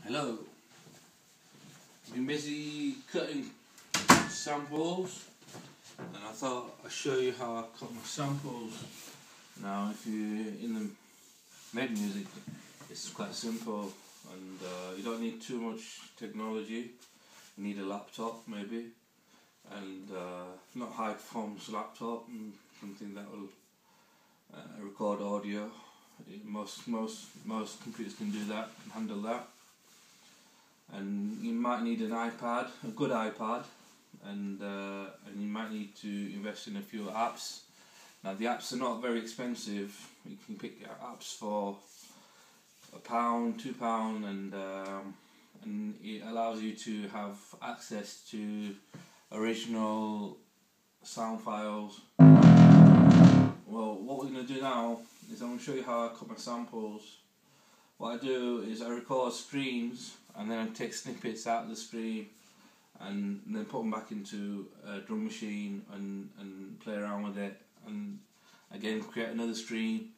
Hello. Been busy cutting samples, and I thought I'd show you how I cut my samples. Now, if you make music, it's quite simple, and you don't need too much technology. You need a laptop maybe, and not high performance laptop, and something that will record audio. Most computers can do that, can handle that. And you might need an iPad, a good iPad, and you might need to invest in a few apps. Now the apps are not very expensive. You can pick apps for £1, £2, and it allows you to have access to original sound files. Well, what we're going to do now is I'm going to show you how I cut my samples. What I do is I record screams, and then I take snippets out of the screen and then put them back into a drum machine and play around with it, and again create another stream,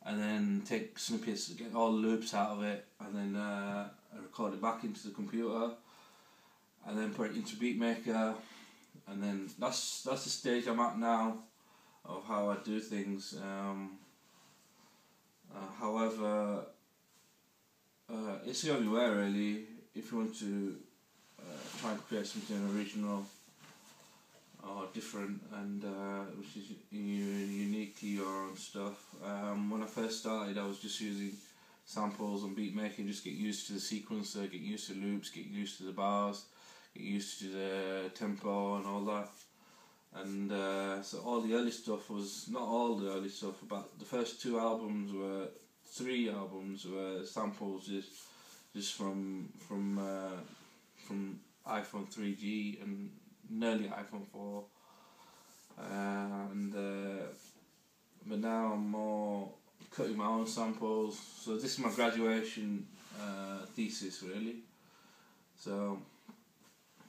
and then take snippets, get all the loops out of it, and then I record it back into the computer, and then put it into Beatmaker, and then that's the stage I'm at now of how I do things. However, it's the only way really if you want to try and create something original or different, and which is uniquely your own stuff. When I first started, I was just using samples on Beatmaker, just get used to the sequencer, get used to loops, get used to the bars, get used to the tempo and all that. And so all the early stuff was, not all the early stuff, but the first three albums were samples just from iPhone 3G and nearly iPhone 4, but now I'm more cutting my own samples. So this is my graduation thesis really. So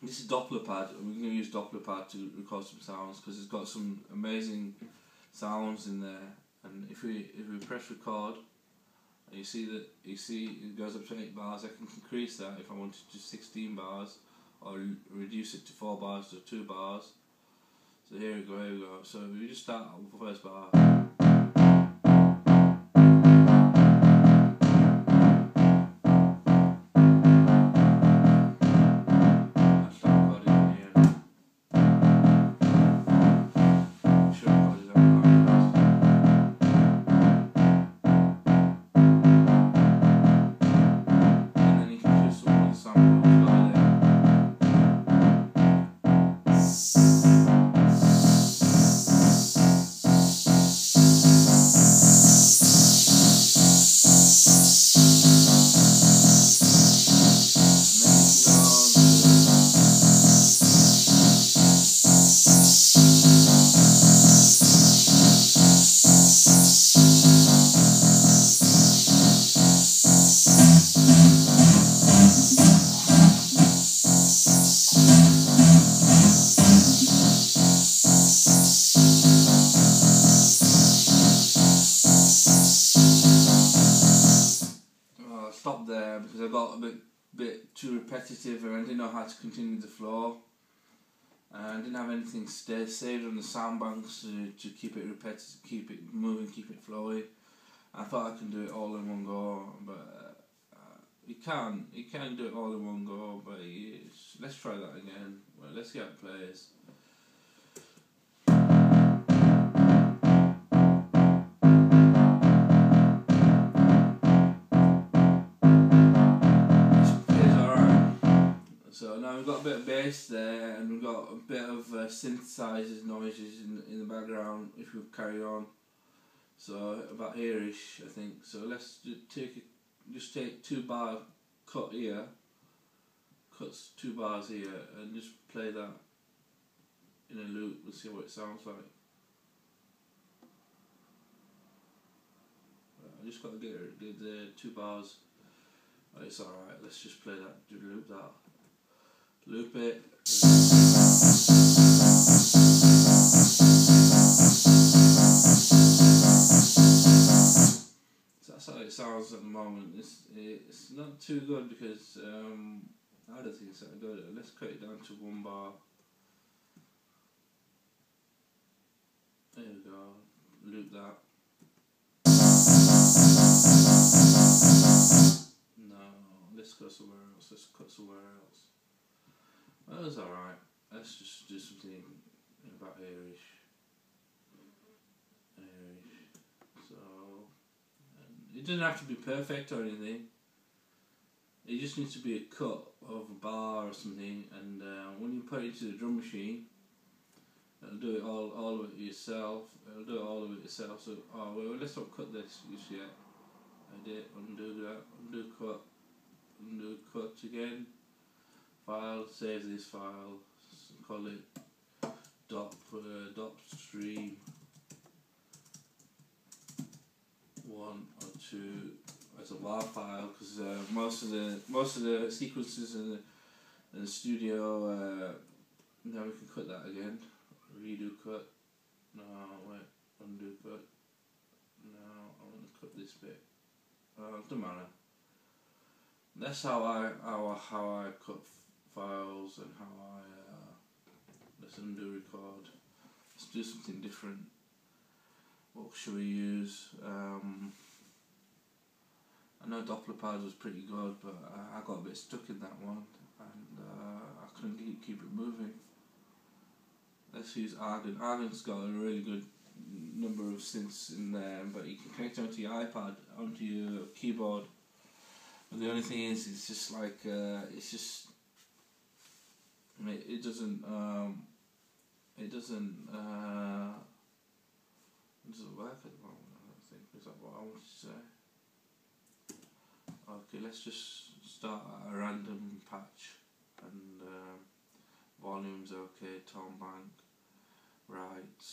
this is Dopplerpad. We're going to use Dopplerpad to record some sounds because it's got some amazing sounds in there. And if we press record, you see it goes up to 8 bars. I can increase that if I wanted to 16 bars, or reduce it to 4 bars to 2 bars. So here we go. So we just start with the first bar. Stop there because I got a bit too repetitive, and I didn't know how to continue the flow. I didn't have anything saved on the sound banks to keep it repetitive, keep it moving, keep it flowing. I thought I can do it all in one go, but you can do it all in one go. But let's try that again. Well, let's see how it plays. So now we've got a bit of bass there, and we've got a bit of synthesizers noises in the background if we carry on. So about here-ish, I think. So let's just take 2 bar cut here, cuts 2 bars here, and just play that in a loop and see what it sounds like. I just got to get the 2 bars. Oh, it's alright, let's just play that, loop that. Loop it. So that that's how it sounds at the moment. It's not too good because I don't think it's that good. Let's cut it down to 1 bar. There we go. Loop that. No, let's go somewhere else. Let's cut somewhere else. Well, that's alright. Let's just do something about here-ish. So, it doesn't have to be perfect or anything. It just needs to be a cut of a bar or something, and when you put it into the drum machine, it'll do it all of it yourself. It'll do it all of it yourself. So, oh well, let's not cut this just yet. Edit, undo that, undo cut again. File, save this file. Call it dop stream 1 or 2 as a WAV file, because most of the sequences in the studio. Now we can cut that again. Redo cut. No, wait. Undo cut. No, I want to cut this bit. It doesn't matter. That's how I cut files and how I let's undo record. Let's do something different. What should we use? I know Dopplerpad was pretty good, but I got a bit stuck in that one, and I couldn't keep it moving. Let's use argon. Argon's got a really good number of synths in there, but you can connect it onto your iPad, onto your keyboard. But the only thing is, it's just like it's just it doesn't work at the moment. I don't think. Is that what I wanted to say? Okay, let's just start at a random patch, and volume's okay, tone bank, right.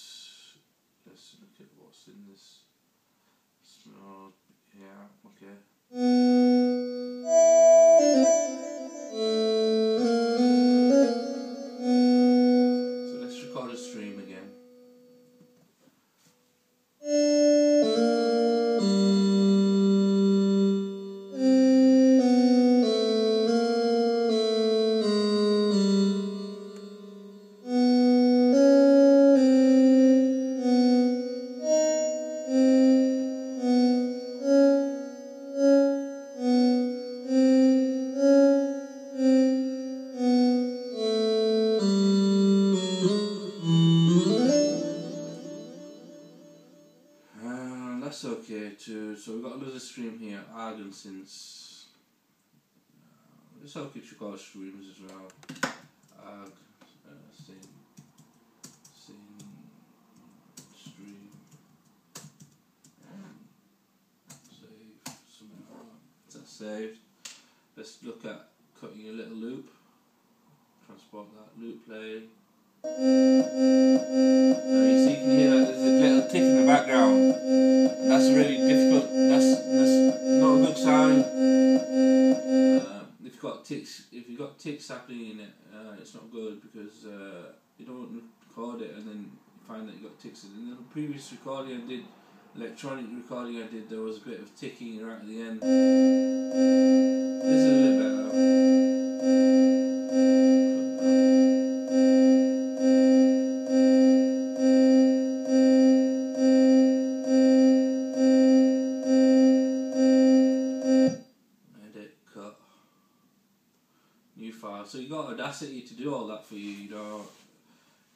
Let's look at what's in this. So, yeah, okay. So let's record a stream again. That's okay too. So we've got another stream here, argon synths. It's okay to record streams as well. Synth stream. Save. Something like that. That's saved. Let's look at cutting a little loop. Transport that loop play. You see, you can hear that there's a little tick in the background, and that's really difficult. That's not a good sign. If you've got ticks happening in it, it's not good, because you don't record it and then you find that you got ticks. In the previous recording I did, electronic recording I did, there was a bit of ticking right at the end. This is a little better. So you got Audacity to do all that for you. You know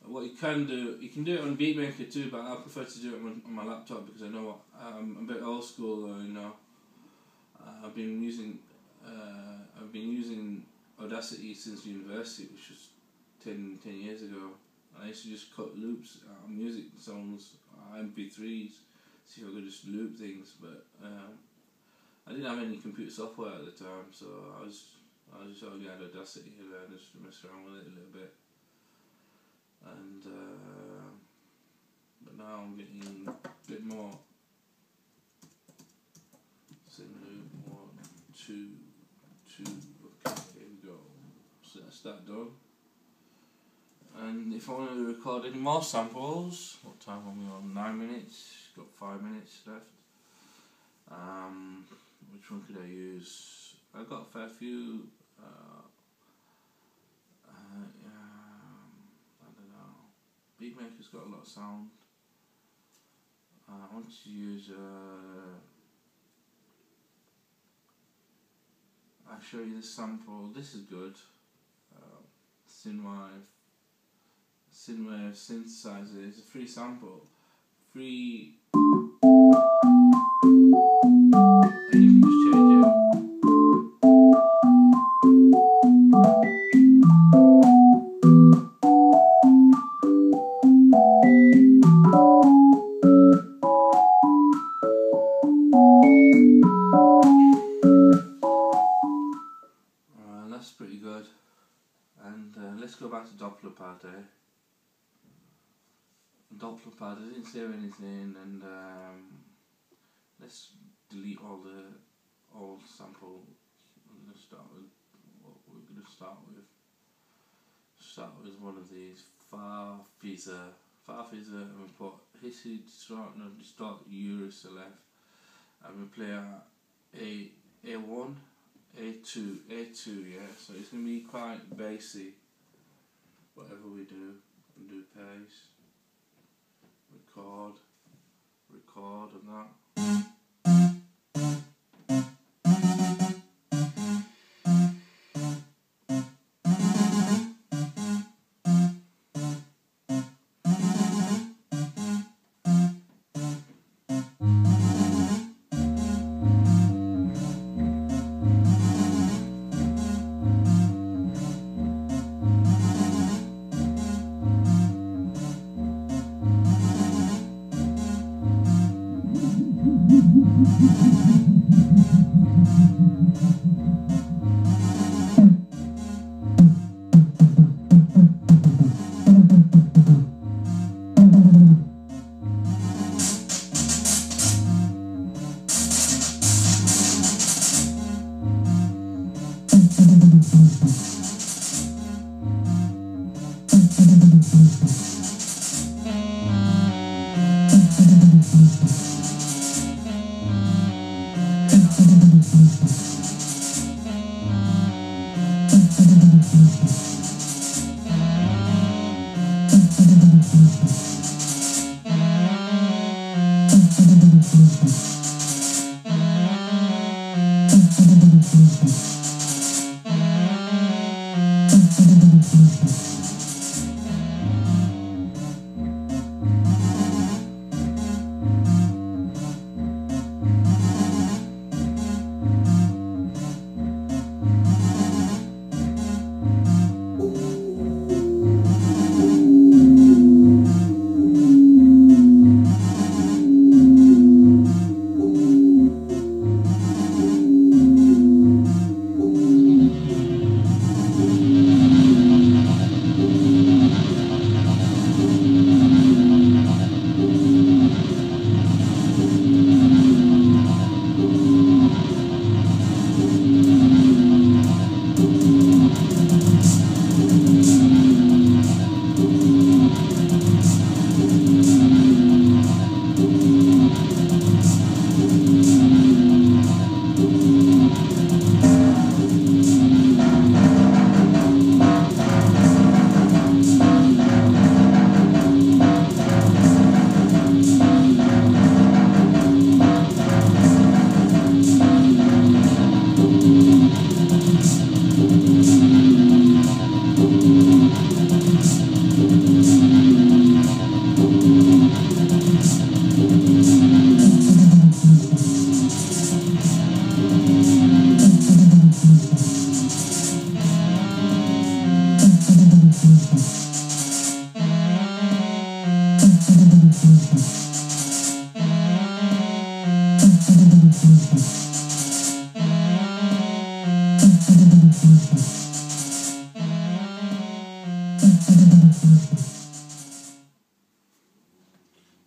what you can do it on BeatMaker too, but I prefer to do it on my laptop, because I know what I'm a bit old school. You know, I've been using Audacity since university, which was 10 years ago. I used to just cut loops, music songs, MP3s, see if I could just loop things. But I didn't have any computer software at the time, so I just only had Audacity, and I just messed around with it a little bit. And but now I'm getting a bit more. Same loop, 1, 2, 2. Okay, here we go. So that's that done. And if I want to record any more samples, what time are we on? 9 minutes. Got 5 minutes left. Which one could I use? I got a fair few. I don't know. Beatmaker's got a lot of sound. I want to use. I'll show you this sample. This is good. Synthwave synthesizer. It's a free sample. Free. And you can just change it. That's pretty good. And let's go back to Dopplerpad. Dopplerpad, I didn't save anything, and let's delete all the old sample. We're going to start with what we're going to start with. Start with one of these far fizzer, and we put hissy distort Euroselect, and we play our A1, A2, yeah. So it's going to be quite bassy, whatever we do, and do pace. Record and that.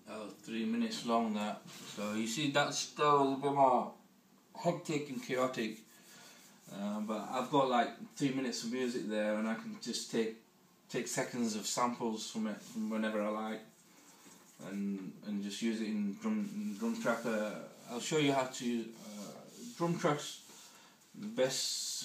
That was 3 minutes long, that. So you see, that's still a bit more hectic and chaotic, but I've got like 3 minutes of music there, and I can just take seconds of samples from it from whenever I like, and just use it in drum tracker. I'll show you how to drum tracks. The best